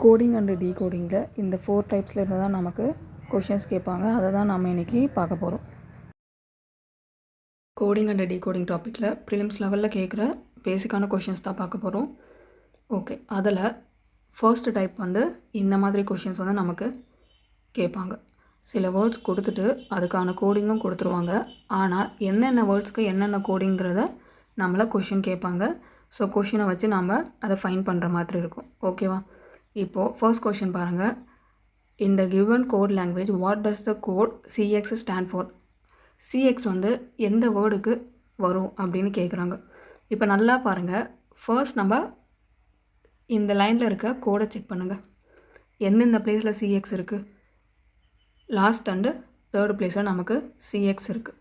Coding and டீகோடிங்கில் இந்த 4 டைப்ஸில் இருந்து தான் நமக்கு கொஷின்ஸ் கேட்பாங்க. அதை தான் நம்ம இன்றைக்கி பார்க்க போகிறோம். கோடிங் அண்டு டீகோடிங் டாப்பிக்கில் ப்ரிலிம்ஸ் லெவலில் கேட்குற பேசிக்கான கொஷின்ஸ் தான் பார்க்க போகிறோம். ஓகே, அதில் ஃபர்ஸ்ட் டைப் வந்து இந்த மாதிரி கொஷின்ஸ் வந்து நமக்கு கேட்பாங்க. சில வேர்ட்ஸ் கொடுத்துட்டு அதுக்கான கோடிங்கும் கொடுத்துருவாங்க. ஆனால் என்னென்ன வேர்ட்ஸ்க்கு என்னென்ன கோடிங்கிறத நம்மளை கொஷின் கேட்பாங்க. ஸோ கொஷினை வச்சு நம்ம அதை ஃபைன் பண்ணுற மாதிரி இருக்கும். ஓகேவா? இப்போது ஃபர்ஸ்ட் கொஷின் பாருங்கள். இந்த given code language what does the code CX stand for? CX வந்து எந்த வேர்டுக்கு வரும் அப்படின்னு கேட்குறாங்க. இப்போ நல்லா பாருங்கள். ஃபர்ஸ்ட் நம்ம இந்த லைனில் இருக்க கோடை செக் பண்ணுங்கள். எந்தெந்த பிளேஸில் CX இருக்குது? லாஸ்ட் அண்டு தேர்டு பிளேஸில் நமக்கு CX இருக்குது.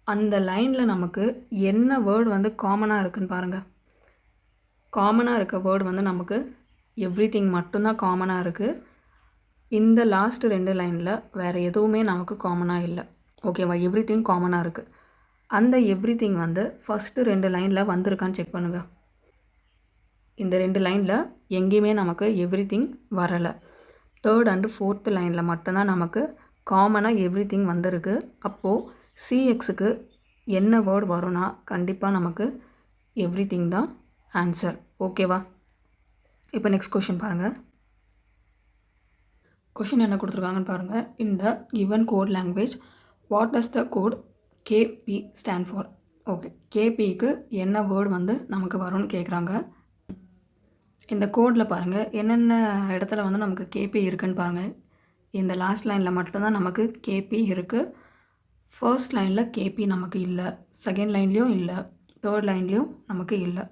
அந்த லைனில் நமக்கு என்ன வேர்டு வந்து காமனாக இருக்குதுன்னு பாருங்கள். காமனாக இருக்க வேர்டு வந்து நமக்கு எவ்ரிதிங் மட்டும்தான் காமனாக இருக்குது. இந்த லாஸ்ட்டு 2 லைனில் வேறு எதுவுமே நமக்கு காமனாக இல்லை. ஓகேவா? எவ்ரிதிங் காமனாக இருக்குது. அந்த எவ்ரிதிங் வந்து ஃபஸ்ட்டு 2 லைனில் வந்திருக்கான்னு செக் பண்ணுங்கள். இந்த 2 லைனில் எங்கேயுமே நமக்கு எவ்ரிதிங் வரலை. தேர்ட் அண்டு ஃபோர்த்து லைனில் மட்டும்தான் நமக்கு காமனாக எவ்ரிதிங் வந்திருக்கு. அப்போது CXக்கு என்ன வேர்டு வரும்னா கண்டிப்பாக நமக்கு எவ்ரிதிங் தான் ஆன்சர். ஓகேவா? இப்போ நெக்ஸ்ட் கொஷின் பாருங்கள். கொஷின் என்ன கொடுத்துருக்காங்கன்னு பாருங்கள். இந்த given code language what does the code KP stand for? Okay, KPக்கு என்ன வேர்டு வந்து நமக்கு வரும்னு கேட்குறாங்க. இந்த கோடில் பாருங்கள் என்னென்ன இடத்துல வந்து நமக்கு KP இருக்குதுன்னு பாருங்கள். இந்த லாஸ்ட் லைனில் மட்டும்தான் நமக்கு KP இருக்குது. ஃபர்ஸ்ட் லைனில் KP நமக்கு இல்லை, செகண்ட் லைன்லேயும் இல்லை, தேர்ட் லைன்லேயும் நமக்கு இல்லை.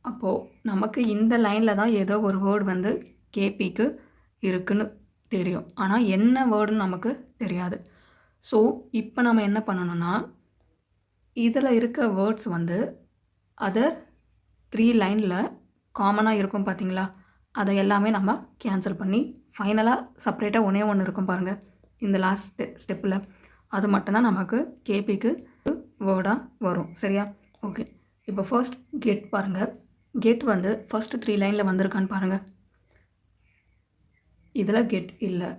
அப்போது நமக்கு இந்த லைனில் தான் ஏதோ ஒரு வேர்டு வந்து KPக்கு இருக்குன்னு தெரியும். ஆனால் என்ன வேர்டுன்னு நமக்கு தெரியாது. ஸோ இப்போ நம்ம என்ன பண்ணணும்னா இதில் இருக்க வேர்ட்ஸ் வந்து அதர் 3 லைனில் காமனாக இருக்கும் பார்த்தீங்களா? அதை எல்லாமே நம்ம கேன்சல் பண்ணி ஃபைனலாக செப்பரேட்டாக ஒன்று இருக்கும் பாருங்கள். இந்த லாஸ்ட் ஸ்டெப்பில் அது மட்டும்தான் நமக்கு KPக்கு வேர்டாக வரும். சரியா? ஓகே, இப்போ ஃபர்ஸ்ட் கெட் பாருங்கள். கெட் வந்து ஃபஸ்ட்டு 3 லைனில் வந்திருக்கான்னு பாருங்கள். இதில் கெட் இல்லை,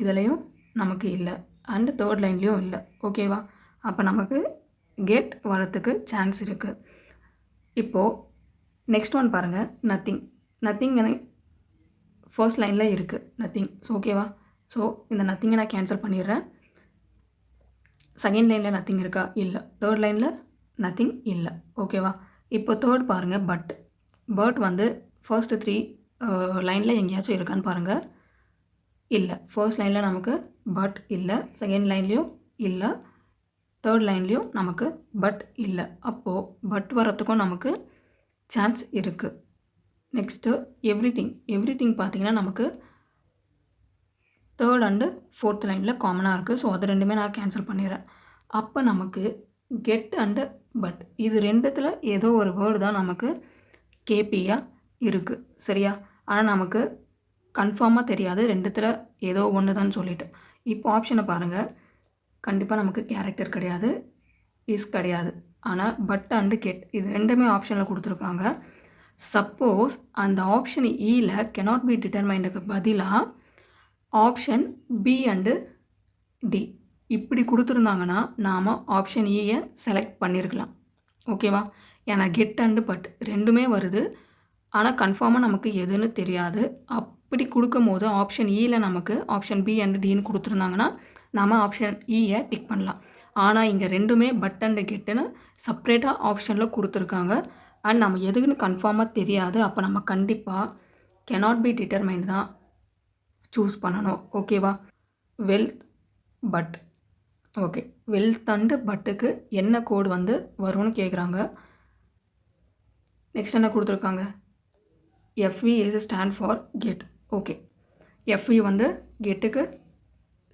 இதுலேயும் நமக்கு இல்லை, அண்டு தேர்ட் லைன்லேயும் இல்லை. ஓகேவா? அப்போ நமக்கு கெட் வரத்துக்கு சான்ஸ் இருக்குது. இப்போது நெக்ஸ்ட் ஒன் பாருங்கள். நத்திங். நத்திங் ஃபர்ஸ்ட் லைனில் இருக்குது நத்திங். ஸோ ஓகேவா? ஸோ இந்த நத்திங்கை நான் கேன்சல் பண்ணிடுறேன். செகண்ட் லைனில் நத்திங் இருக்கா? இல்லை. தேர்ட் லைனில் நத்திங் இல்லை. ஓகேவா? இப்போ தேர்ட் பாருங்கள். பட் வந்து ஃபர்ஸ்ட்டு 3 லைனில் எங்கேயாச்சும் இருக்கான்னு பாருங்கள். இல்லை. ஃபர்ஸ்ட் லைனில் நமக்கு பட் இல்லை, செகண்ட் லைன்லேயும் இல்லை, தேர்ட் லைன்லேயும் நமக்கு பட் இல்லை. அப்போது பட் வரத்துக்கும் நமக்கு சான்ஸ் இருக்குது. நெக்ஸ்ட்டு எவ்ரிதிங் பார்த்திங்கன்னா நமக்கு தேர்ட் அண்டு ஃபோர்த் லைனில் காமனாக இருக்குது. ஸோ அது ரெண்டுமே நான் கேன்சல் பண்ணிடுறேன். அப்போ நமக்கு கெட் அண்டு பட் இது ரெண்டுத்தில் ஏதோ ஒரு வேர்டு தான் நமக்கு KPயாக இருக்குது. சரியா? ஆனால் நமக்கு கன்ஃபார்மாக தெரியாது ரெண்டுத்தில் ஏதோ ஒன்று தான் சொல்லிவிட்டு. இப்போ ஆப்ஷனை பாருங்கள். கண்டிப்பாக நமக்கு கேரக்டர் கிடையாது, இஸ் கிடையாது. ஆனால் பட் அண்டு கெட் இது ரெண்டுமே ஆப்ஷனில் கொடுத்துருக்காங்க. சப்போஸ் அந்த ஆப்ஷன் ஈல கெனாட் பி டிட்டர்மைண்டுக்கு பதிலாக ஆப்ஷன் B அண்டு D இப்படி கொடுத்துருந்தாங்கன்னா நாம் ஆப்ஷன் ஈயை செலக்ட் பண்ணியிருக்கலாம். ஓகேவா? ஏன்னா கெட் அண்டு பட் ரெண்டுமே வருது, ஆனால் கன்ஃபார்மாக நமக்கு எதுன்னு தெரியாது. அப்படி கொடுக்கும் போது ஆப்ஷன் ஈயில் நமக்கு ஆப்ஷன் B அண்டு Dன்னு கொடுத்துருந்தாங்கன்னா நாம் ஆப்ஷன் ஈயை டிக் பண்ணலாம். ஆனால் இங்கே ரெண்டுமே பட் அண்டு கெட்டுன்னு செப்ரேட்டாக ஆப்ஷனில் கொடுத்துருக்காங்க. அண்ட் நம்ம எதுக்குன்னு கன்ஃபார்மாக தெரியாது. அப்போ நம்ம கண்டிப்பாக கெனாட் பி டிட்டர்மைண்ட் தான் சூஸ் பண்ணணும். ஓகேவா? Wealth but. Okay, wealth and பட்டுக்கு என்ன கோடு வந்து வரும்னு கேட்குறாங்க. நெக்ஸ்ட் என்ன கொடுத்துருக்காங்க? FV is stand for get. Okay, FV வந்து கெட்டுக்கு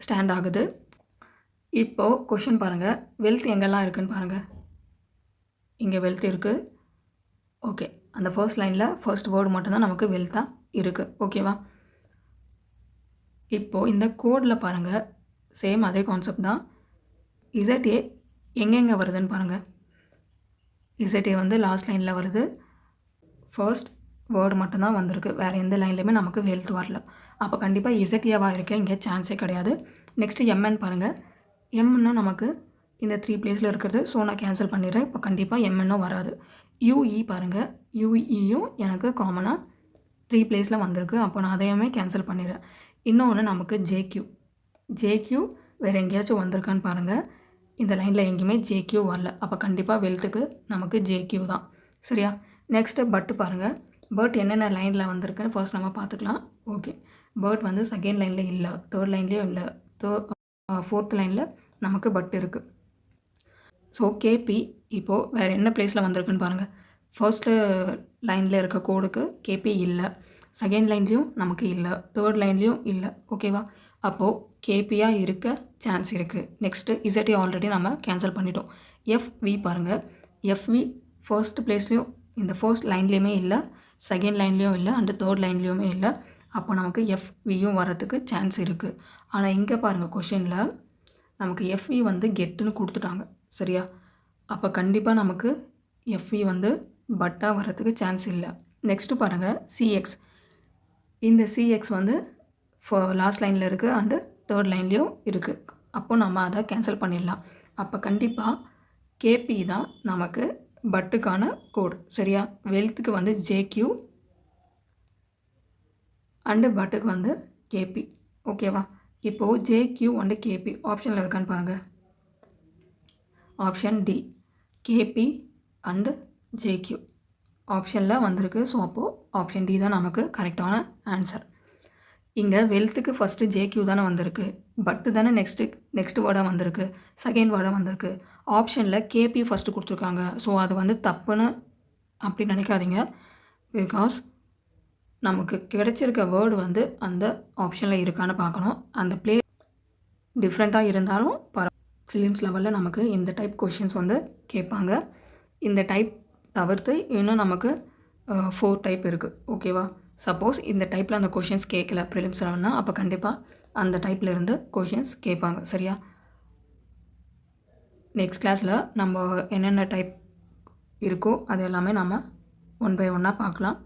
ஸ்டாண்ட் ஆகுது. இப்போது கொஷின் பாருங்கள். வெல்த் எங்கெல்லாம் இருக்குதுன்னு பாருங்கள். இங்கே வெல்த் இருக்குது. ஓகே, அந்த ஃபர்ஸ்ட் லைனில் ஃபர்ஸ்ட் வேர்டு மட்டும்தான் நமக்கு வெல்த்தாக இருக்குது. ஓகேவா? இப்போது இந்த கோடில் பாருங்கள், சேம் அதே கான்செப்ட் தான். ZA எங்கெங்கே வருதுன்னு பாருங்கள். ZA வந்து லாஸ்ட் லைனில் வருது. ஃபர்ஸ்ட் வேர்டு மட்டும்தான் வந்திருக்கு. வேறு எந்த லைன்லையுமே நமக்கு வெல்த் வரல. அப்போ கண்டிப்பாக இசட்டியாவாக இருக்க இங்கே சான்ஸே கிடையாது. நெக்ஸ்ட்டு எம்என் பாருங்கள். எம்ன்னா நமக்கு இந்த 3 பிளேஸில் இருக்கிறது. ஸோ நான் கேன்சல் பண்ணிடுறேன். இப்போ கண்டிப்பாக எம்என்னும் வராது. யூஇ பாருங்கள். யூஇயும் எனக்கு காமனாக 3 பிளேஸில் வந்திருக்கு. அப்போ நான் அதையுமே கேன்சல் பண்ணிடுறேன். இன்னொன்று நமக்கு ஜேக்யூ வேறு எங்கேயாச்சும் வந்திருக்கான்னு பாருங்கள். இந்த லைனில் எங்கேயுமே ஜேக்யூ வரல. அப்போ கண்டிப்பாக வெல்த்துக்கு நமக்கு ஜேக்யூ தான். சரியா? நெக்ஸ்ட்டு பட்டு பாருங்கள். பட் என்னென்ன லைனில் வந்திருக்குன்னு ஃபர்ஸ்ட் நம்ம பார்த்துக்கலாம். ஓகே, பட் வந்து செகண்ட் லைனில் இல்லை, தேர்ட் லைன்லேயும் இல்லை, ஃபோர்த் லைனில் நமக்கு பட் இருக்குது. ஸோ கேபி இப்போது வேறு என்ன பிளேஸில் வந்திருக்குன்னு பாருங்கள். ஃபர்ஸ்ட்டு லைனில் இருக்க கோடுக்கு கேபி இல்லை, செகண்ட் லைன்லேயும் நமக்கு இல்லை, தேர்ட் லைன்லேயும் இல்லை. ஓகேவா? அப்போது கேபியாக இருக்க சான்ஸ் இருக்குது. நெக்ஸ்ட்டு இசட்டி ஆல்ரெடி நம்ம கேன்சல் பண்ணிட்டோம். எஃப்வி பாருங்கள். எஃப்வி ஃபர்ஸ்ட் பிளேஸ்லேயும் இந்த ஃபர்ஸ்ட் லைன்லேயுமே இல்லை, செகண்ட் லைன்லேயும் இல்லை, அண்டு தேர்ட் லைன்லேயுமே இல்லை. அப்போ நமக்கு எஃப்வியும் வரத்துக்கு சான்ஸ் இருக்குது. ஆனால் இங்கே பாருங்கள், கொஷினில் நமக்கு எஃப்வி வந்து கெட்டுன்னு கொடுத்துட்டாங்க. சரியா? அப்போ கண்டிப்பாக நமக்கு எஃப்வி வந்து பட்டாக வரத்துக்கு சான்ஸ் இல்லை. நெக்ஸ்ட்டு பாருங்கள், சிஎக்ஸ். இந்த சிஎக்ஸ் வந்து லாஸ்ட் லைனில் இருக்குது அண்டு தேர்ட் லைன்லேயும் இருக்குது. அப்போ நம்ம அதை கேன்சல் பண்ணிடலாம். அப்போ கண்டிப்பாக கேபி தான் நமக்கு பட்டுக்கான கோடு. சரியா? வெல்த்துக்கு வந்து ஜேக்யூ அண்டு பட்டுக்கு வந்து கேபி. ஓகேவா? இப்போது ஜேக்யூ அண்டு கேபி ஆப்ஷனில் இருக்கான்னு பாருங்கள். Option D, KP and JQ ஆப்ஷனில் வந்திருக்கு. ஸோ அப்போது ஆப்ஷன் டி தான் நமக்கு கரெக்டான ஆன்சர். இங்கே வெல்த்துக்கு ஃபஸ்ட்டு ஜேக்யூ தானே வந்திருக்கு, பட்டு தானே நெக்ஸ்ட்டு வேர்டாக வந்திருக்கு, செகண்ட் வேர்டாக வந்திருக்கு. ஆப்ஷனில் கேபி ஃபஸ்ட்டு கொடுத்துருக்காங்க. ஸோ அது வந்து தப்புன்னு அப்படி நினைக்காதீங்க. பிகாஸ் நமக்கு கிடைச்சிருக்க வேர்டு வந்து அந்த ஆப்ஷனில் இருக்கான்னு பார்க்கணும். அந்த பிளே டிஃப்ரெண்ட்டாக இருந்தாலும் ப்ரிலிம்ஸ் லெவலில் நமக்கு இந்த டைப் கொஷின்ஸ் வந்து கேட்பாங்க. இந்த டைப் தவிர்த்து இன்னும் நமக்கு 4 டைப் இருக்குது. ஓகேவா? சப்போஸ் இந்த டைப்பில் அந்த கொஷின்ஸ் கேட்கல ப்ரிலிம்ஸ் லெவல்னா, அப்போ கண்டிப்பாக அந்த டைப்பில் இருந்து கொஷின்ஸ் கேட்பாங்க. சரியா? நெக்ஸ்ட் கிளாஸில் நம்ம என்னென்ன டைப் இருக்கோ அது எல்லாமே நம்ம 1 by 1 பார்க்கலாம்.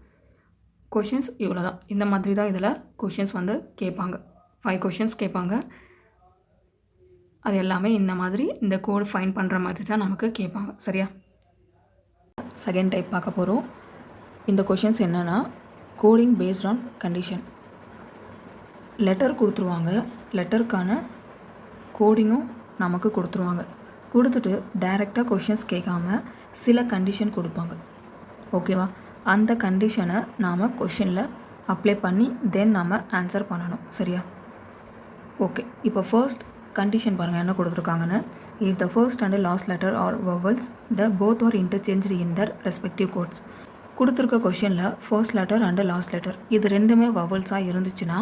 கொஷின்ஸ் இவ்வளோ தான். இந்த மாதிரி தான் இதில் கொஷின்ஸ் வந்து கேட்பாங்க. 5 கொஷின்ஸ் கேட்பாங்க. அது எல்லாமே இந்த மாதிரி இந்த கோடு ஃபைன் பண்ணுற மாதிரி தான் நமக்கு கேட்பாங்க. சரியா? செகண்ட் டைப் பார்க்க போகிறோம். இந்த கொஷின்ஸ் என்னென்னா, coding based on condition. Letter கொடுத்துருவாங்க, லெட்டருக்கான கோடிங்கும் நமக்கு கொடுத்துருவாங்க. கொடுத்துட்டு டைரெக்டாக கொஷின்ஸ் கேட்காம சில கண்டிஷன் கொடுப்பாங்க. ஓகேவா? அந்த கண்டிஷனை நாம் கொஷினில் அப்ளை பண்ணி தென் நாம் ஆன்சர் பண்ணணும். சரியா? ஓகே, இப்போ ஃபர்ஸ்ட் கண்டிஷன் பாருங்கள் என்ன கொடுத்துருக்காங்கன்னு. If the first and last letter are vowels the both are interchange in their respective codes. கொடுத்துருக்க கொஷினில் first letter and last letter இது ரெண்டுமே வவல்ஸாக இருந்துச்சுன்னா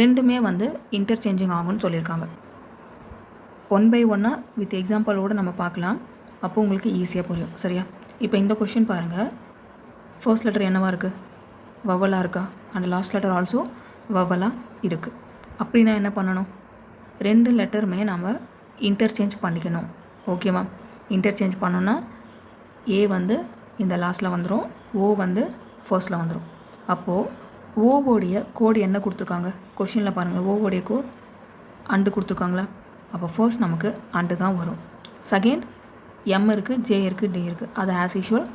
ரெண்டுமே வந்து இன்டர்சேஞ்சிங் ஆகும்னு சொல்லியிருக்காங்க. 1 by 1 வித் எக்ஸாம்பிளோடு நம்ம பார்க்கலாம். அப்போ உங்களுக்கு ஈஸியாக புரியும். சரியா? இப்போ இந்த கொஷின் பாருங்கள். ஃபர்ஸ்ட் லெட்டர் என்னவாக இருக்குது? வவலாக இருக்கா? அண்ட் லாஸ்ட் லெட்டர் ஆல்சோ வவலாக இருக்குது. அப்படின்னா என்ன பண்ணணும்? 2 லெட்டருமே நம்ம இன்டர்சேஞ்ச் பண்ணிக்கணும். ஓகேவா? இன்டர்சேஞ்ச் பண்ணோன்னா ஏ வந்து இந்த லாஸ்ட்டில் வந்துடும், ஓ வந்து ஃபர்ஸ்ட்டில் வந்துடும். அப்போது ஓவோடைய கோடு என்ன கொடுத்துருக்காங்க? கொஷினில் பாருங்கள், ஓவோடைய கோட் அண்டு கொடுத்துருக்காங்களா? அப்போ ஃபர்ஸ்ட் நமக்கு அண்டு தான் வரும். செகண்ட் எம் இருக்குது, ஜே இருக்குது, டி இருக்குது. அது ஆஸ் யூஷுவல்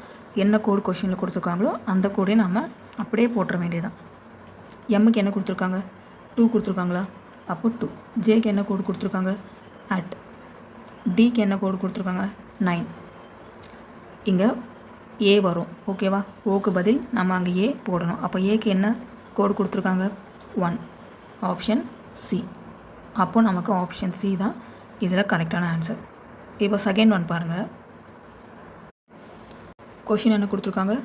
என்ன கோடு கொஷினில் கொடுத்துருக்காங்களோ அந்த கோடே நம்ம அப்படியே போட்டுற வேண்டியதான். எம்முக்கு என்ன கொடுத்துருக்காங்க? 2 கொடுத்துருக்காங்களா? அப்போ 2. ஜேக்கு என்ன கோடு கொடுத்துருக்காங்க? அட். டிக்கு என்ன கோடு கொடுத்துருக்காங்க? 9. இங்கே ஏ வரும். ஓகேவா? ஓக்கு பதில் நம்ம அங்கே ஏ போடணும். அப்போ ஏக்கு என்ன கோடு கொடுத்துருக்காங்க? 1. Option C. அப்போ நமக்கு ஆப்ஷன் சி தான் இதில் கரெக்டான ஆன்சர். இப்போ செகண்ட் ஒன் பாருங்கள். கொஷின் என்ன கொடுத்துருக்காங்க?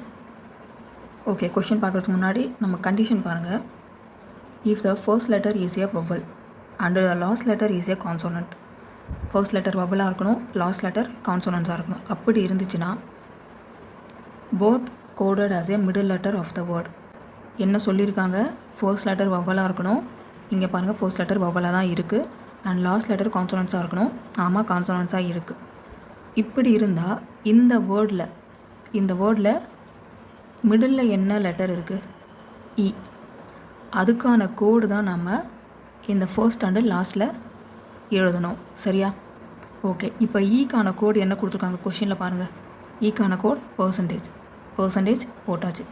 ஓகே, கொஷின் பார்க்குறதுக்கு முன்னாடி நம்ம கண்டிஷன் பாருங்கள். If the first letter is a vowel and the last letter is a consonant. First letter வவலாக இருக்கணும், லாஸ்ட் லெட்டர் கான்சோனன்ஸாக இருக்கணும். அப்படி இருந்துச்சுன்னா both coded as a middle letter of the word. என்ன சொல்லியிருக்காங்க? ஃபர்ஸ்ட் லெட்டர் வவலாக இருக்கணும். இங்கே பாருங்கள், ஃபர்ஸ்ட் லெட்டர் வவலாக தான் இருக்குது. அண்ட் லாஸ்ட் லெட்டர் கான்சோனன்ஸாக இருக்கணும். ஆமாம், கான்சோனன்ஸாக இருக்குது. இப்படி இருந்தால் இந்த வேர்டில் மிடில் என்ன லெட்டர் இருக்குது? இ. அதுக்கான கோடு தான் நம்ம இந்த ஃபர்ஸ்ட் அண்டு லாஸ்ட்டில் எழுதணும். சரியா? ஓகே. இப்போ ஈக்கான கோடு என்ன கொடுத்துருக்காங்க கொஷினில் பாருங்கள். ஈக்கான கோட் பர்சன்டேஜ் போட்டாச்சு.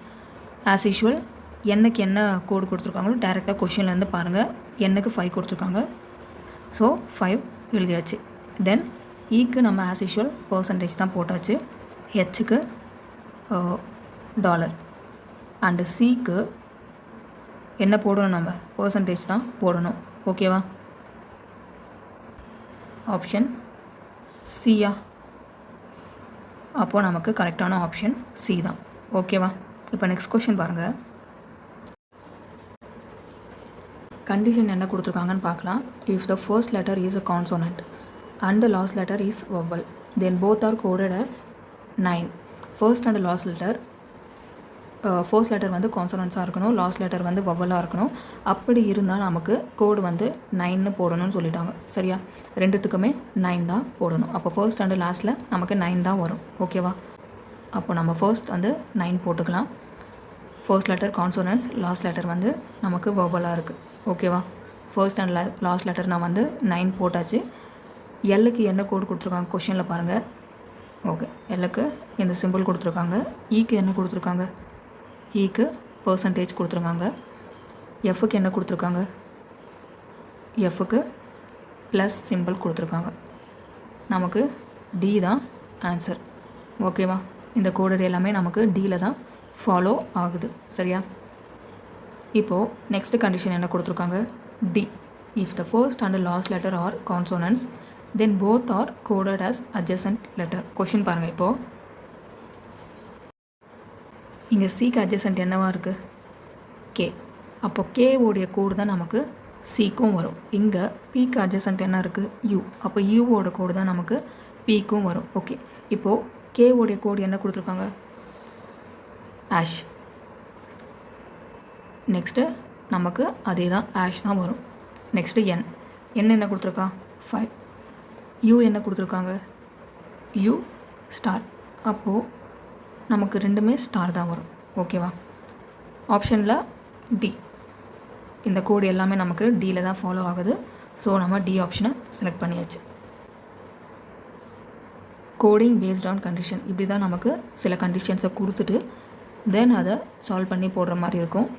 ஆஸ் யூஷுவல் என்னக்கு என்ன கோடு கொடுத்துருக்காங்களோ டேரெக்டாக கொஷின்லேருந்து பாருங்கள். என்னக்கு 5 கொடுத்துருக்காங்க. ஸோ 5 எழுதியாச்சு. தென் ஈக்கு நம்ம ஆஸ் யூஷுவல் பர்சன்டேஜ் தான் போட்டாச்சு. ஹெச்சுக்கு டாலர் அண்டு சிக்கு என்ன போடணும்? நம்ம பர்சன்டேஜ் தான் போடணும். ஓகேவா? ஆப்ஷன் சியா? அப்போது நமக்கு கரெக்டான ஆப்ஷன் சி தான். ஓகேவா? இப்போ நெக்ஸ்ட் கொஷின் பாருங்கள். கண்டிஷன் என்ன கொடுத்துருக்காங்கன்னு பார்க்கலாம். If the first letter is a consonant and the last letter is vowel then both are coded as 9. First and last letter first letter வந்து கான்சனன்ஸாக இருக்கணும், லாஸ்ட் லெட்டர் வந்து வவலாக இருக்கணும். அப்படி இருந்தால் நமக்கு கோடு வந்து 9ன்னு போடணும்னு சொல்லிட்டாங்க. சரியா? ரெண்டுத்துக்குமே 9 தான் போடணும். அப்போ ஃபர்ஸ்ட் அண்டு லாஸ்ட்டில் நமக்கு 9 தான் வரும். ஓகேவா? அப்போ நம்ம ஃபர்ஸ்ட் வந்து 9 போட்டுக்கலாம். First letter consonants, last letter வந்து நமக்கு வவலாக இருக்குது. ஓகேவா? ஃபர்ஸ்ட் அண்ட் லாஸ்ட் லெட்டர் நான் வந்து 9 போட்டாச்சு. எல்லுக்கு என்ன கோடு கொடுத்துருக்காங்க கொஷனில் பாருங்கள். ஓகே. எல்லுக்கு இந்த சிம்பிள் கொடுத்துருக்காங்க. ஈக்கு என்ன கொடுத்துருக்காங்க? ஈக்கு பர்சன்டேஜ் கொடுத்துருக்காங்க. எஃப்க்கு என்ன கொடுத்துருக்காங்க? எஃப்க்கு ப்ளஸ் சிம்பிள் கொடுத்துருக்காங்க. நமக்கு டி தான் ஆன்சர். ஓகேவா? இந்த கோடட் எல்லாமே நமக்கு டியில் தான் ஃபாலோ ஆகுது. சரியா? இப்போது நெக்ஸ்ட் கண்டிஷன் என்ன கொடுத்துருக்காங்க? D. If the first and last letter are consonants then both are coded as adjacent letter. Question பாருங்கள். இப்போது இங்கே சிக்கு அட்ஜசன்ட் என்னவாக இருக்குது? கே. அப்போ கே உடைய கோடு தான் நமக்கு சிக்கும் வரும். இங்கே பிக்கு அட்ஜசன்ட் என்ன இருக்குது? யூ. அப்போ யூவோட கோடு தான் நமக்கு பிக்கும் வரும். ஓகே. இப்போது கே உடைய கோடு என்ன கொடுத்துருக்காங்க? ஆஷ். நெக்ஸ்ட்டு நமக்கு அதே தான் ஆஷ் தான் வரும். நெக்ஸ்ட்டு என். என்ன கொடுத்துருக்கா? 5. யூ என்ன கொடுத்துருக்காங்க? You star. அப்போது நமக்கு ரெண்டுமே ஸ்டார் தான் வரும். ஓகேவா? ஆப்ஷனில் டி. இந்த கோடு எல்லாமே நமக்கு டியில் தான் ஃபாலோ ஆகுது. ஸோ நம்ம டி ஆப்ஷனை செலக்ட் பண்ணியாச்சு. Coding based on condition. இப்படி தான் நமக்கு சில கண்டிஷன்ஸை கொடுத்துட்டு தென் அதை சால்வ் பண்ணி போடுற மாதிரி இருக்கும்.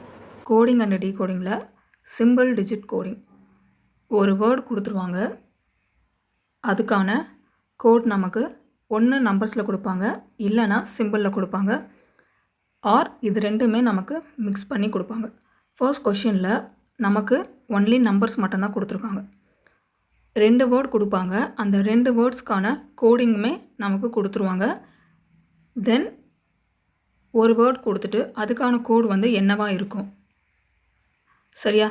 கோடிங் அண்ட் டீகோடிங்கில் சிம்பிள் டிஜிட் கோடிங். ஒரு வேர்டு கொடுத்துருவாங்க, அதுக்கான கோட் நமக்கு ஒன்று நம்பர்ஸில் கொடுப்பாங்க, இல்லைனா சிம்பிளில் கொடுப்பாங்க, ஆர் இது ரெண்டுமே நமக்கு மிக்ஸ் பண்ணி கொடுப்பாங்க. ஃபர்ஸ்ட் கொஷினில் நமக்கு ஒன்லி நம்பர்ஸ் மட்டும்தான் கொடுத்துருக்காங்க. 2 வேர்ட் கொடுப்பாங்க, அந்த 2 வேர்ட்ஸ்க்கான கோடிங்குமே நமக்கு கொடுத்துருவாங்க. தென் ஒரு வேர்ட் கொடுத்துட்டு அதுக்கான கோடு வந்து என்னவா இருக்கும்? சரியா?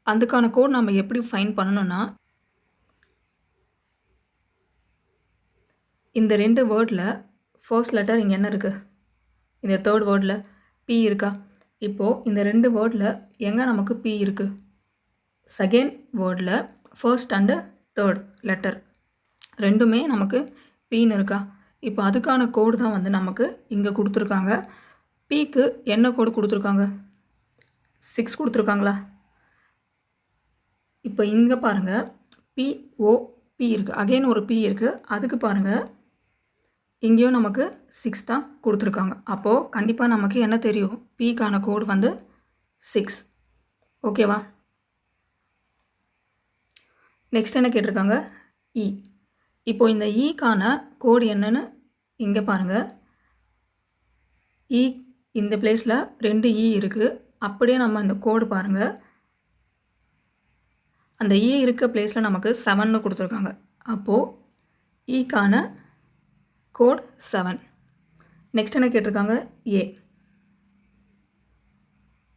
அதுக்கான கோட் நம்ம எப்படி ஃபைண்ட் பண்ணணும்னா, இந்த 2 வேர்டில் ஃபர்ஸ்ட் லெட்டர் இங்கே என்ன இருக்குது? இந்த தேர்ட் வேர்டில் பி இருக்கா? இப்போது இந்த 2 வேர்டில் எங்கே நமக்கு பி இருக்குது? செகண்ட் வேர்டில் ஃபர்ஸ்ட் அண்டு தேர்ட் லெட்டர் ரெண்டுமே நமக்கு பின்னு இருக்கா? இப்போ அதுக்கான கோடு தான் வந்து நமக்கு இங்கே கொடுத்துருக்காங்க. பிக்கு என்ன கோடு கொடுத்துருக்காங்க? 6 கொடுத்துருக்காங்களா? இப்போ இங்கே பாருங்கள், பி இருக்குது. அகெயின் ஒரு பி இருக்குது. அதுக்கு பாருங்கள், இங்கேயும் நமக்கு 6 தான் கொடுத்துருக்காங்க. அப்போது கண்டிப்பாக நமக்கு என்ன தெரியும்? பிக்கான கோடு வந்து 6. ஓகேவா? நெக்ஸ்ட் என்ன கேட்டிருக்காங்க? இ. இப்போது இந்த ஈக்கான கோடு என்னன்னு இங்கே பாருங்கள். இ இந்த பிளேஸில் 2 இ இருக்குது. அப்படியே நம்ம இந்த கோடு பாருங்கள், அந்த இ இருக்க பிளேஸில் நமக்கு 7ன்னு கொடுத்துருக்காங்க. அப்போது ஈக்கான கோட் 7. நெக்ஸ்ட் என்ன கேட்டிருக்காங்க? ஏ.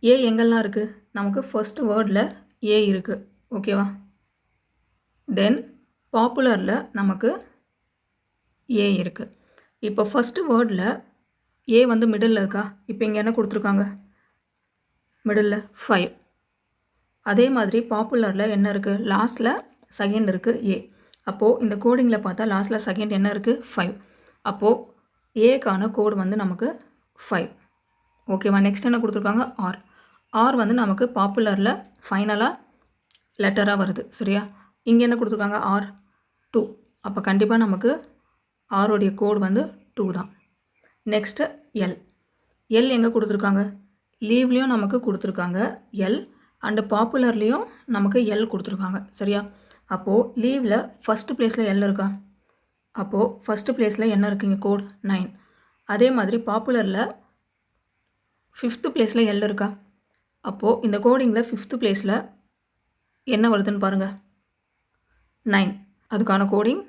ஏ எங்கெல்லாம் இருக்குது? நமக்கு ஃபர்ஸ்ட் வேர்டில் ஏ இருக்குது. ஓகேவா? தென் பாப்புலரில் நமக்கு ஏ இருக்குது. இப்போ ஃபஸ்ட்டு வேர்டில் ஏ வந்து மிடில் இருக்கா? இப்போ இங்கே என்ன கொடுத்துருக்காங்க? மிடில் 5. அதே மாதிரி பாப்புலரில் என்ன இருக்குது? லாஸ்ட்டில் செகண்ட் இருக்குது ஏ. அப்போது இந்த கோடிங்கில் பார்த்தா லாஸ்ட்டில் செகண்ட் என்ன இருக்குது? 5. அப்போது ஏக்கான கோடு வந்து நமக்கு 5. ஓகேவா. நெக்ஸ்ட் என்ன கொடுத்துருக்காங்க, ஆர். ஆர் வந்து நமக்கு பாப்புலரில் ஃபைனலாக லெட்டராக வருது சரியா. இங்கே என்ன கொடுத்துருக்காங்க, ஆர் 2. அப்போ கண்டிப்பாக நமக்கு ஆரோடைய கோட் வந்து 2 தான். Next L. எல் எங்கே கொடுத்துருக்காங்க, லீவ்லேயும் நமக்கு கொடுத்துருக்காங்க எல், அண்டு பாப்புலர்லேயும் நமக்கு எல் கொடுத்துருக்காங்க சரியா. அப்போது லீவில் ஃபஸ்ட்டு ப்ளேஸில் எல் இருக்கா, அப்போது ஃபஸ்ட்டு ப்ளேஸில் என்ன இருக்குங்க, கோட் 9. அதே மாதிரி பாப்புலரில் 5th ப்ளேஸில் எல் இருக்கா, அப்போது இந்த கோடிங்கில் 5th ப்ளேஸில் என்ன வருதுன்னு பாருங்கள், 9. அதுக்கான கோடிங்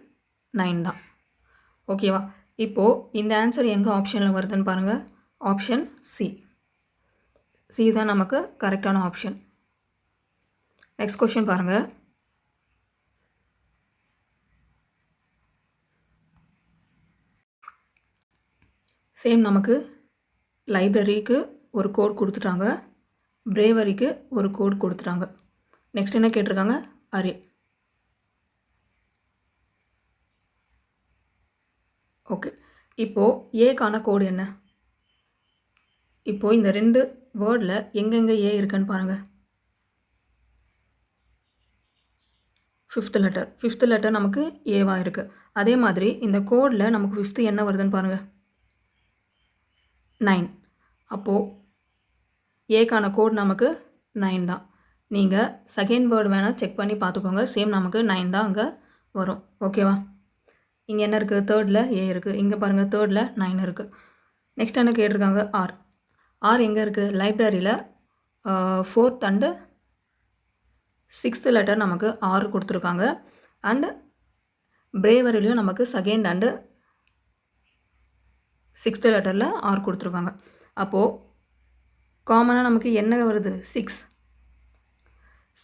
9 தான். ஓகேவா. இப்போது இந்த ஆன்சர் எங்கே ஆப்ஷனில் வருதுன்னு பாருங்கள், ஆப்ஷன் சி. சி தான் நமக்கு கரெக்டான ஆப்ஷன். நெக்ஸ்ட் கொஷின் பாருங்கள். சேம் நமக்கு லைப்ரரிக்கு ஒரு கோட் கொடுத்துட்டாங்க, பிரேவரிக்கு ஒரு கோட் கொடுத்துட்டாங்க. நெக்ஸ்ட் என்ன கேட்டிருக்காங்க, அரே. ஓகே, இப்போது ஏக்கான கோடு என்ன, இப்போது இந்த 2 வேர்டில் எங்கெங்கே ஏ இருக்குன்னு பாருங்கள். 5th லெட்டர் நமக்கு ஏவாக இருக்குது. அதே மாதிரி இந்த கோடில் நமக்கு 5th என்ன வருதுன்னு பாருங்கள், 9. அப்போது ஏக்கான கோட் நமக்கு 9 தான். நீங்கள் செகண்ட் வேர்டு வேணால் செக் பண்ணி பார்த்துக்கோங்க, சேம் நமக்கு 9 தான் அங்கே வரும். ஓகேவா. இங்கே என்ன இருக்குது, 3rd ஏ இருக்குது, இங்கே பாருங்கள் 3rd 9 இருக்குது. நெக்ஸ்ட் என்ன கேட்டிருக்காங்க, ஆர். ஆர் எங்கே இருக்குது, லைப்ரரியில் 4th அண்டு 6th லெட்டர் நமக்கு ஆர் கொடுத்துருக்காங்க, அண்டு பிரேவரிலையும் நமக்கு 2nd அண்டு 6th லெட்டரில் ஆர் கொடுத்துருக்காங்க. அப்போது காமனாக நமக்கு என்ன வருது,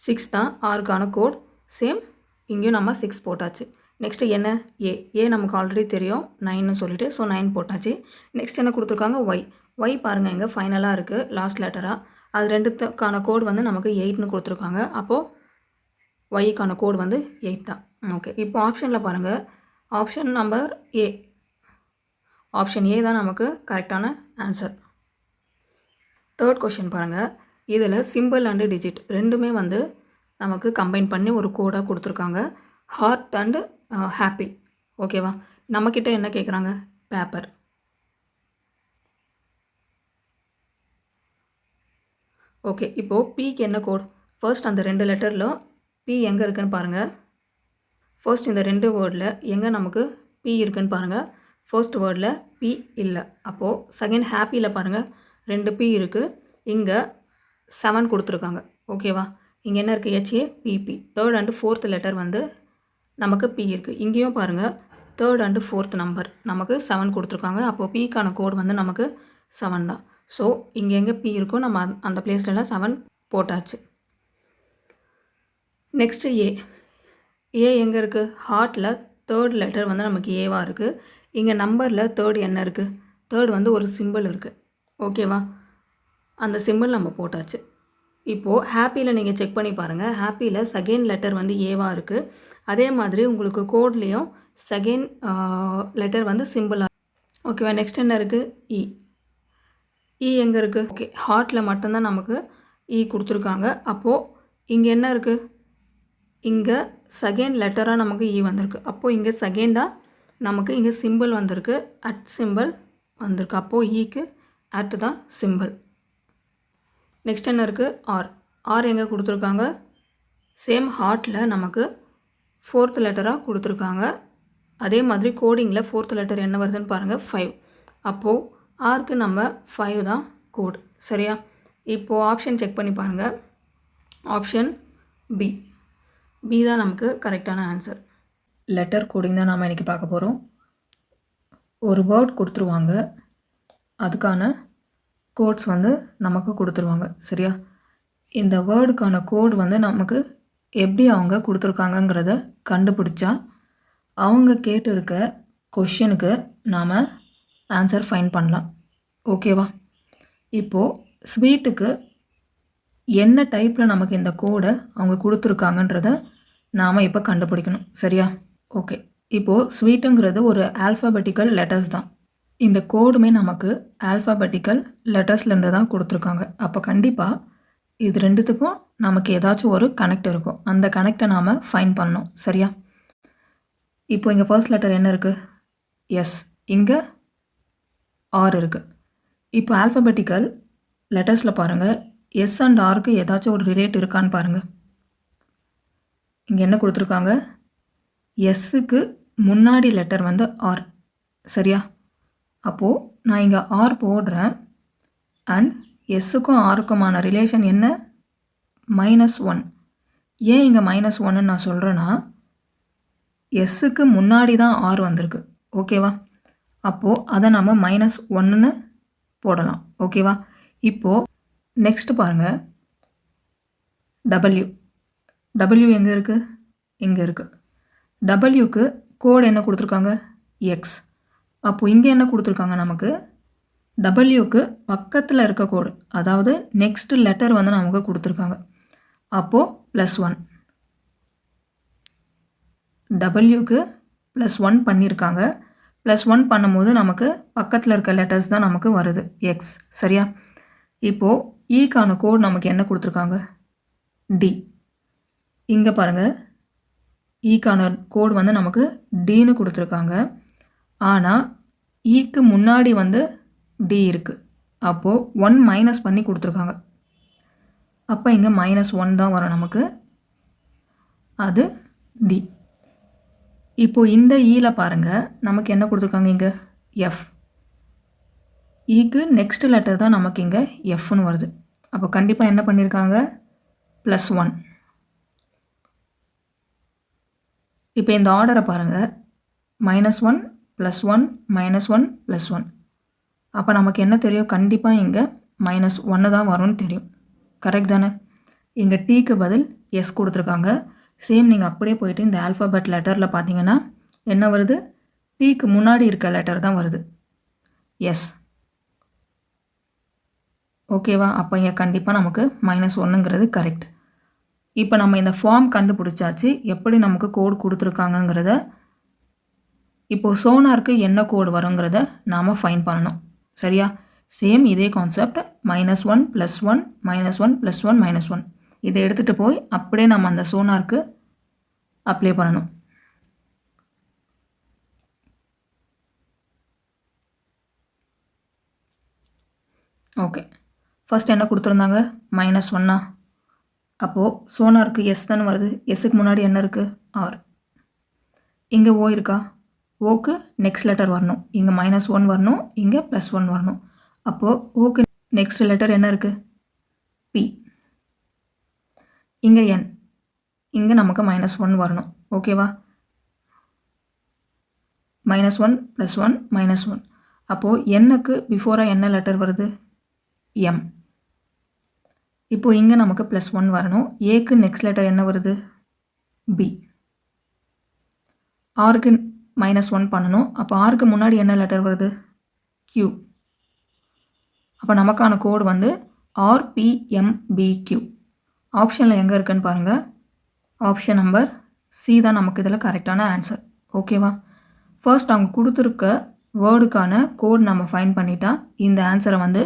6 தான் ஆருக்கான கோட். சேம் இங்கேயும் நம்ம 6 போட்டாச்சு. நெக்ஸ்ட்டு என்ன, ஏ. ஏ நமக்கு ஆல்ரெடி தெரியும் 9ன்னு சொல்லிட்டு, ஸோ 9 போட்டாச்சு. நெக்ஸ்ட் என்ன கொடுத்துருக்காங்க, ஒய். ஒய் பாருங்கள் எங்கே ஃபைனலாக இருக்குது, லாஸ்ட் லெட்டராக. அது 2த்துக்கான கோட் வந்து நமக்கு 8ன்னு கொடுத்துருக்காங்க. அப்போது ஒய்க்கான கோட் வந்து 8 தான். ஓகே, இப்போ ஆப்ஷனில் பாருங்கள், option number A, option A தான் நமக்கு கரெக்டான ஆன்சர். 3rd கொஷின் பாருங்கள். இதில் சிம்பிள் அண்டு டிஜிட் ரெண்டுமே வந்து நமக்கு கம்பைன் பண்ணி ஒரு கோடாக கொடுத்துருக்காங்க, ஹார்ட் அண்டு ஹாப்பி. ஓகேவா. நம்மக்கிட்ட என்ன கேட்குறாங்க, பேப்பர். ஓகே, இப்போது பிக்கு என்ன கோட், ஃபர்ஸ்ட் அந்த 2 லெட்டரில் பி எங்கே இருக்குதுன்னு பாருங்கள். ஃபர்ஸ்ட் இந்த 2 வேர்டில் எங்கே நமக்கு பி இருக்குதுன்னு பாருங்கள். ஃபர்ஸ்ட் வேர்டில் பி இல்லை. அப்போது செகண்ட் ஹாப்பியில் பாருங்கள் 2 பி இருக்குது, இங்கே 7 கொடுத்துருக்காங்க. ஓகேவா. இங்கே என்ன இருக்குது, HA BP. 3rd and 4th letter வந்து நமக்கு பி இருக்குது. இங்கேயும் பாருங்கள் 3rd அண்டு 4th நம்பர் நமக்கு 7 கொடுத்துருக்காங்க. அப்போது பிக்கான கோட் வந்து நமக்கு 7 தான். ஸோ இங்கே எங்கே பி இருக்கோ நம்ம அந்த பிளேஸ்லலாம் 7 போட்டாச்சு. நெக்ஸ்ட்டு ஏ. ஏ எங்கே இருக்குது, ஹார்ட்டில் 3rd லெட்டர் வந்து நமக்கு ஏவாக இருக்குது. இங்கே நம்பரில் 3rd என்ன இருக்குது, 3rd வந்து ஒரு சிம்பிள் இருக்குது. ஓகேவா, அந்த சிம்பிள் நம்ம போட்டாச்சு. இப்போது ஹாப்பியில் நீங்கள் செக் பண்ணி பாருங்கள், ஹாப்பியில் செகண்ட் லெட்டர் வந்து ஏவாக இருக்குது. அதே மாதிரி உங்களுக்கு கோட்லேயும் செகண்ட் லெட்டர் வந்து சிம்பிளாக. ஓகேவா. நெக்ஸ்ட் என்ன இருக்குது, இ. இ எங்கே இருக்குது, ஓகே ஹார்ட்டில் மட்டும்தான் நமக்கு இ கொடுத்துருக்காங்க. அப்போது இங்கே என்ன இருக்குது, இங்கே செகண்ட் லெட்டராக நமக்கு இ வந்திருக்கு. அப்போது இங்கே செகண்டாக நமக்கு இங்கே சிம்பிள் வந்திருக்கு, அட் சிம்பிள் வந்திருக்கு. அப்போது ஈக்கு அட் தான் சிம்பிள். நெக்ஸ்ட் என்ன இருக்குது, ஆர். ஆர் எங்கே கொடுத்துருக்காங்க, சேம் ஹார்ட்டில் நமக்கு 4th லெட்டராக கொடுத்துருக்காங்க. அதே மாதிரி கோடிங்கில் 4th லெட்டர் என்ன வருதுன்னு பாருங்கள், 5. அப்போது ஆருக்கு நம்ம 5 தான் கோட். சரியா. இப்போது ஆப்ஷன் செக் பண்ணி பாருங்கள், ஆப்ஷன் பி. பி தான் நமக்கு கரெக்டான ஆன்சர். லெட்டர் கோடிங் தான் நாம் இன்றைக்கி பார்க்க போகிறோம். ஒரு வேர்ட் கொடுத்துருவாங்க, அதுக்கான கோட்ஸ் வந்து நமக்கு கொடுத்துருவாங்க. சரியா. இந்த வேர்டுக்கான கோட் வந்து நமக்கு எப்படி அவங்க கொடுத்துருக்காங்கங்கிறத கண்டுபிடிச்சா அவங்க கேட்டு இருக்க கொஷினுக்கு நாம் ஆன்சர் ஃபைன் பண்ணலாம். ஓகேவா. இப்போது ஸ்வீட்டுக்கு என்ன டைப்பில் நமக்கு இந்த கோடை அவங்க கொடுத்துருக்காங்கன்றத நாம் இப்போ கண்டுபிடிக்கணும். சரியா. ஓகே, இப்போது ஸ்வீட்டுங்கிறது ஒரு ஆல்ஃபபெட்டிக்கல் லெட்டர்ஸ் தான். இந்த கோடுமே நமக்கு ஆல்ஃபாபெட்டிக்கல் லெட்டர்ஸ்லேருந்து தான் கொடுத்துருக்காங்க. அப்போ கண்டிப்பாக இது ரெண்டுத்துக்கும் நமக்கு ஏதாச்சும் ஒரு கனெக்ட் இருக்கும். அந்த கனெக்டை நாம் ஃபைண்ட் பண்ணணும். சரியா? இப்போ இங்கே ஃபர்ஸ்ட் லெட்டர் என்ன இருக்குது? எஸ். இங்கே ஆர் இருக்குது. இப்போ ஆல்ஃபாபெட்டிக்கல் லெட்டர்ஸில் பாருங்கள், எஸ் அண்ட் ஆருக்கு ஏதாச்சும் ஒரு ரிலேட் இருக்கான்னு பாருங்கள். இங்கே என்ன கொடுத்துருக்காங்க? எஸ்ஸுக்கு முன்னாடி லெட்டர் வந்து ஆர். சரியா? அப்போது நான் இங்கே ஆர் போடுறேன். அண்ட் எஸ்ஸுக்கும் ஆருக்குமான ரிலேஷன் என்ன? -1. ஏன் இங்கே -1ன்னு நான் சொல்கிறேன்னா, எஸ்ஸுக்கு முன்னாடி தான் ஆர் வந்திருக்கு. ஓகேவா? அப்போது அதை நம்ம -1ன்னு போடலாம். ஓகேவா? இப்போது நெக்ஸ்ட்டு பாருங்கள், டபிள்யூ. டபிள்யூ எங்கே இருக்குது? இங்கே இருக்குது. டபிள்யூக்கு கோடு என்ன கொடுத்துருக்காங்க? எக்ஸ். அப்போது இங்கே என்ன கொடுத்துருக்காங்க நமக்கு? டபிள்யூக்கு பக்கத்தில் இருக்க கோடு, அதாவது நெக்ஸ்ட் லெட்டர் வந்து நமக்கு கொடுத்துருக்காங்க. அப்போது +1. டபிள்யூக்கு +1 பண்ணியிருக்காங்க. +1 பண்ணும்போது நமக்கு பக்கத்தில் இருக்க லெட்டர்ஸ் தான் நமக்கு வருது, எக்ஸ். சரியா? இப்போது ஈக்கான கோடு நமக்கு என்ன கொடுத்துருக்காங்க? டி. இங்கே பாருங்கள், ஈக்கான கோடு வந்து நமக்கு டின்னு கொடுத்துருக்காங்க. ஆனால் ஈக்கு முன்னாடி வந்து டி இருக்குது. அப்போது 1 மைனஸ் பண்ணி கொடுத்துருக்காங்க. அப்போ இங்கே -1 தான் வரும் நமக்கு. அது டி. இப்போது இந்த ஈயில் பாருங்கள், நமக்கு என்ன கொடுத்துருக்காங்க? இங்கே எஃப். ஈக்கு நெக்ஸ்ட் லெட்டர் தான் நமக்கு இங்கே எஃப்னு வருது. அப்போ கண்டிப்பாக என்ன பண்ணியிருக்காங்க? +1. இப்போ இந்த ஆர்டரை பாருங்கள், -1 +1 -1 +1. அப்போ நமக்கு என்ன தெரியும்? கண்டிப்பாக இங்கே -1 தான் வரும்னு தெரியும். கரெக்ட் தானே? இங்கே டீக்கு பதில் எஸ் கொடுத்துருக்காங்க. சேம் நீங்கள் அப்படியே போயிட்டு இந்த ஆல்ஃபாபெட் லெட்டரில் பார்த்தீங்கன்னா என்ன வருது? டீக்கு முன்னாடி இருக்க லெட்டர் தான் வருது, எஸ். ஓகேவா? அப்போ இங்கே கண்டிப்பாக நமக்கு -1ங்கிறது கரெக்ட். இப்போ நம்ம இந்த ஃபார்ம் கண்டுபிடிச்சாச்சு, எப்படி நமக்கு கோடு கொடுத்துருக்காங்கங்கிறத. இப்போது சோனாருக்கு என்ன கோடு வருங்கிறத நாம் ஃபைன் பண்ணணும். சரியா? சேம் இதே கான்செப்ட், -1 +1 -1 +1 -1. இதை எடுத்துகிட்டு போய் அப்படியே நம்ம அந்த சோனாருக்கு அப்ளை பண்ணணும். ஓகே, ஃபர்ஸ்ட் என்ன கொடுத்துருந்தாங்க? -1. அப்போது சோனாருக்கு எஸ் தானே வருது. எஸ்ஸுக்கு முன்னாடி என்ன இருக்குது? ஆர். இங்கே ஓ இருக்கா? ஓக்கு நெக்ஸ்ட் லெட்டர் வரணும். இங்கே -1 வரணும், இங்கே +1 வரணும். அப்போது ஓக்கு நெக்ஸ்ட் லெட்டர் என்ன இருக்குது? பி. இங்கே என். இங்கே நமக்கு -1 வரணும். ஓகேவா? -1 +1 -1. அப்போது என்னுக்கு பிஃபோராக என்ன லெட்டர் வருது? எம். இப்போது இங்கே நமக்கு +1 வரணும். ஏக்கு நெக்ஸ்ட் லெட்டர் என்ன வருது? பி. ஆருக்கு -1 பண்ணணும். அப்போ ஆருக்கு முன்னாடி என்ன லெட்டர் வருது? Q. அப்போ நமக்கான கோடு வந்து RPMBQ. ஆப்ஷனில் எங்கே இருக்குன்னு பாருங்கள். ஆப்ஷன் நம்பர் சி தான் நமக்கு இதில் கரெக்டான ஆன்சர். ஓகேவா? ஃபர்ஸ்ட் அவங்க கொடுத்துருக்க வேர்டுக்கான கோட் நம்ம ஃபைண்ட் பண்ணிட்டா இந்த ஆன்சரை வந்து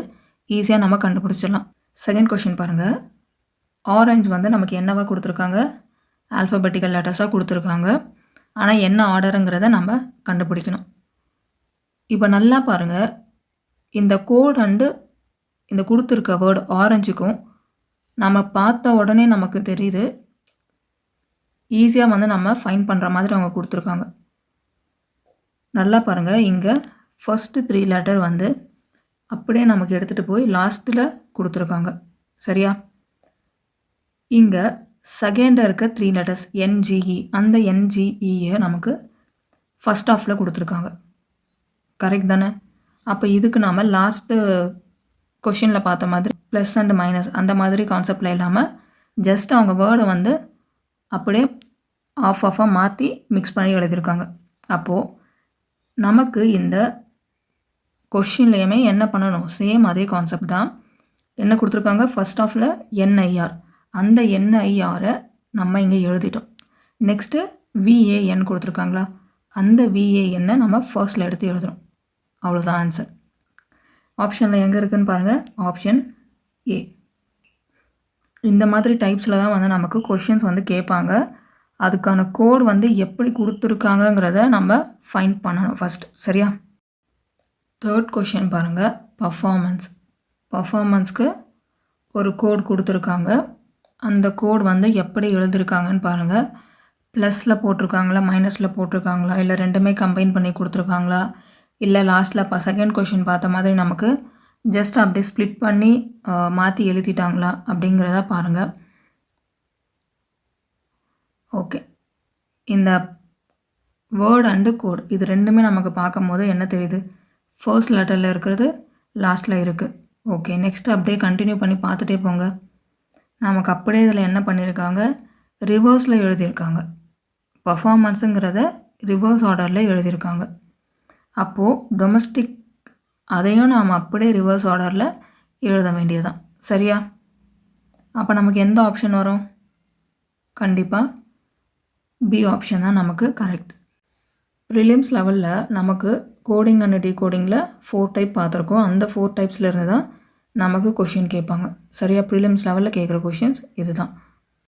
ஈஸியாக நம்ம கண்டுபிடிச்சிடலாம். செகண்ட் கொஷின் பாருங்கள். ஆரஞ்சு வந்து நமக்கு என்னவா கொடுத்துருக்காங்க? ஆல்ஃபபெட்டிக்கல் லெட்டர்ஸாக கொடுத்துருக்காங்க. ஆனால் என்ன ஆர்டருங்கிறத நம்ம கண்டுபிடிக்கணும். இப்போ நல்லா பாருங்கள், இந்த கோட் அண்டு இந்த கொடுத்துருக்க வேர்டு ஆரஞ்சுக்கும் நம்ம பார்த்த உடனே நமக்கு தெரியுது, ஈஸியாக வந்து நம்ம ஃபைண்ட் பண்ணுற மாதிரி அவங்க கொடுத்துருக்காங்க. நல்லா பாருங்கள், இங்கே ஃபஸ்ட்டு 3 லெட்டர் வந்து அப்படியே நமக்கு எடுத்துகிட்டு போய் லாஸ்ட்டில் கொடுத்துருக்காங்க. சரியா? இங்கே செகண்டாக இருக்க 3 லெட்டர்ஸ் NGE, அந்த NGEயை நமக்கு ஃபஸ்ட் ஆஃபில் கொடுத்துருக்காங்க. கரெக்ட் தானே? அப்போ இதுக்கு நாம் லாஸ்ட்டு கொஷினில் பார்த்த மாதிரி ப்ளஸ் அண்ட் மைனஸ் அந்த மாதிரி கான்செப்டில் இல்லாமல் ஜஸ்ட் அவங்க வேர்டை வந்து அப்படியே ஆஃபாக மாற்றி மிக்ஸ் பண்ணி எழுதியிருக்காங்க. அப்போது நமக்கு இந்த கொஷின்லேயுமே என்ன பண்ணணும்? சேம் அதே கான்செப்ட் தான். என்ன கொடுத்துருக்காங்க? ஃபஸ்ட் ஆஃபில் NIR, அந்த NIRஐ நம்ம இங்கே எழுதிட்டோம். நெக்ஸ்ட்டு VAN கொடுத்துருக்காங்களா, அந்த VANஐ நம்ம ஃபர்ஸ்ட்டில் எடுத்து எழுதுகிறோம். அவ்வளோதான் ஆன்சர். ஆப்ஷனில் எங்கே இருக்குதுன்னு பாருங்கள், ஆப்ஷன் ஏ. இந்த மாதிரி டைப்ஸில் தான் வந்து நமக்கு கொஷின்ஸ் வந்து கேட்பாங்க. அதுக்கான கோட் வந்து எப்படி கொடுத்துருக்காங்கங்கிறத நம்ம ஃபைண்ட் பண்ணணும் ஃபஸ்ட். சரியா? தேர்ட் கொஷின் பாருங்கள், பர்ஃபார்மன்ஸ்க்கு ஒரு கோட் கொடுத்துருக்காங்க. அந்த கோட் வந்து எப்படி எழுதியிருக்காங்கன்னு பாருங்கள். ப்ளஸில் போட்டிருக்காங்களா, மைனஸில் போட்டிருக்காங்களா, இல்லை ரெண்டுமே கம்பைன் பண்ணி கொடுத்துருக்காங்களா, இல்லை லாஸ்ட்டில் இப்போ செகண்ட் கொஷின் பார்த்த மாதிரி நமக்கு ஜஸ்ட் அப்படி ஸ்ப்ளிட் பண்ணி மாற்றி எழுதிட்டாங்களா அப்படிங்கிறத பாருங்கள். ஓகே, இந்த வேர்ட் அண்டு கோட் இது ரெண்டுமே நமக்கு பார்க்கும் போது என்ன தெரியுது, ஃபர்ஸ்ட் லெட்டரில் இருக்கிறது லாஸ்ட்டில் இருக்குது. ஓகே, நெக்ஸ்ட்டு அப்படியே கண்டினியூ பண்ணி பார்த்துட்டே போங்க. நமக்கு அப்படியே இதில் என்ன பண்ணியிருக்காங்க, ரிவர்ஸில் எழுதியிருக்காங்க. பர்ஃபார்மன்ஸுங்கிறத ரிவர்ஸ் ஆர்டரில் எழுதியிருக்காங்க. அப்போது டொமஸ்டிக் அதையும் நாம் அப்படியே ரிவர்ஸ் ஆர்டரில் எழுத வேண்டியதுதான். சரியா? அப்போ நமக்கு எந்த ஆப்ஷன் வரும்? கண்டிப்பாக பி ஆப்ஷன் தான் நமக்கு கரெக்ட். ப்ரிலிம்ஸ் லெவலில் நமக்கு கோடிங் அண்ட் டீகோடிங்கில் 4 டைப் பார்த்துருக்கோம். அந்த 4 டைப்ஸில் இருந்து தான் நமக்கு கொஷின் கேட்பாங்க. சரியா? ப்ரிலிம்ஸ் லெவலில் கேட்குற கொஷின்ஸ் இது தான்.